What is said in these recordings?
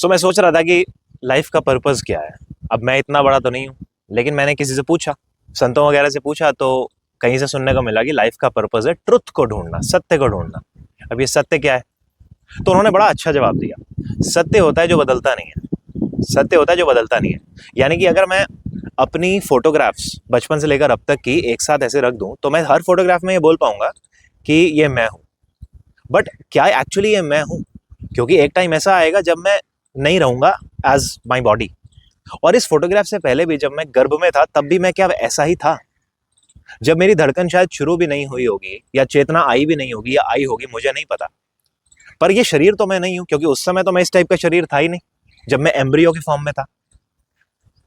मैं सोच रहा था कि लाइफ का पर्पस क्या है। अब मैं इतना बड़ा तो नहीं हूँ, लेकिन मैंने किसी से पूछा, संतों वगैरह से पूछा, तो कहीं से सुनने को मिला कि लाइफ का पर्पस है ट्रुथ को ढूंढना, सत्य को ढूंढना। अब ये सत्य क्या है? तो उन्होंने बड़ा अच्छा जवाब दिया। सत्य होता है जो बदलता नहीं है। सत्य होता है जो बदलता नहीं है। यानी कि अगर मैं अपनी फोटोग्राफ्स बचपन से लेकर अब तक की एक साथ ऐसे रख दूं, तो मैं हर फोटोग्राफ में ये बोल पाऊंगा कि ये मैं हूं। बट क्या एक्चुअली ये मैं हूं? क्योंकि एक टाइम ऐसा आएगा जब मैं नहीं रहूंगा एज माई बॉडी। और इस फोटोग्राफ से पहले भी जब मैं गर्भ में था, तब भी मैं क्या ऐसा ही था? जब मेरी धड़कन शायद शुरू भी नहीं हुई होगी, या चेतना आई भी नहीं होगी, या आई होगी, मुझे नहीं पता। पर ये शरीर तो मैं नहीं हूं, क्योंकि उस समय तो मैं इस टाइप का शरीर था ही नहीं, जब मैं एम्ब्रियो के फॉर्म में था।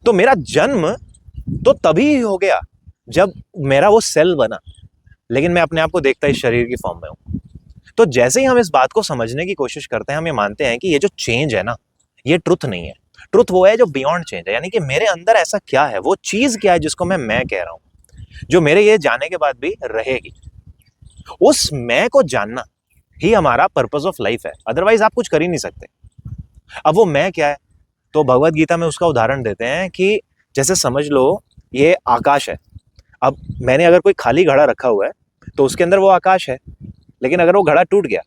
तो मेरा जन्म तो तभी हो गया जब मेरा वो सेल बना, लेकिन मैं अपने आप को देखता इस शरीर की फॉर्म में हूं। तो जैसे ही हम इस बात को समझने की कोशिश करते हैं, हम ये मानते हैं कि ये जो चेंज है ना, ये ट्रुथ नहीं है। ट्रुथ वो है जो बियॉन्ड चेंज है, यानी कि मेरे अंदर ऐसा क्या है, वो चीज क्या है जिसको मैं कह रहा हूं, जो मेरे ये जाने के बाद भी रहेगी। उस मैं को जानना ही हमारा पर्पस ऑफ लाइफ है। अदरवाइज आप कुछ कर ही नहीं सकते। अब वो मैं क्या है, तो भगवत गीता में उसका उदाहरण देते हैं कि जैसे समझ लो ये आकाश है। अब मैंने अगर कोई खाली घड़ा रखा हुआ है, तो उसके अंदर वो आकाश है। लेकिन अगर वो घड़ा टूट गया,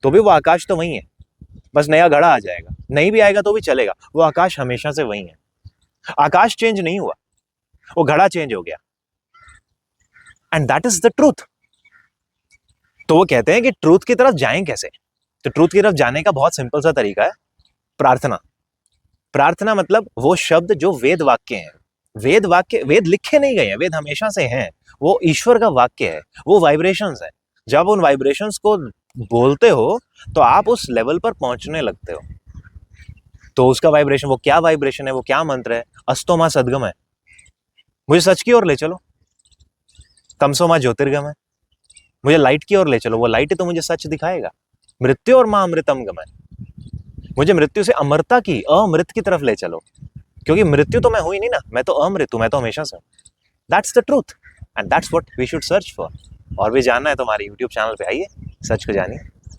तो भी वो आकाश तो वही है, बस नया घड़ा आ जाएगा। नहीं भी आएगा तो भी चलेगा, वो आकाश हमेशा से वही है। आकाश चेंज नहीं हुआ, वो घड़ा चेंज हो गया। And that is the truth. तो वो कहते हैं कि ट्रूथ की तरफ जाएं कैसे? तो ट्रूथ की तरफ जाने का बहुत सिंपल सा तरीका है, प्रार्थना। प्रार्थना मतलब वो शब्द जो वेद वाक्य हैं। वेद वाक्य, वेद लिखे नहीं गए हैं, वेद हमेशा से हैं। वो ईश्वर का वाक्य है, वो वाइब्रेशंस है। जब उन वाइब्रेशंस को बोलते हो, तो आप उस लेवल पर पहुंचने लगते हो। तो उसका वाइब्रेशन, वो क्या वाइब्रेशन है, वो क्या मंत्र है? अस्तो मां सदगम है, मुझे सच की ओर ले चलो। तमसो मां ज्योतिर्गम है, मुझे लाइट की ओर ले चलो, वो लाइट ही तो मुझे सच दिखाएगा। मृत्यु और मां अमृतम गम है, मुझे मृत्यु से अमरता की, अमृत की तरफ ले चलो। क्योंकि मृत्यु तो मैं हूं ही नहीं ना, मैं तो अमृत हूं, मैं तो हमेशा से हूं। That's the truth and that's what we should search for. और भी जानना है तो हमारे यूट्यूब चैनल पे आइए, सच को जानिए।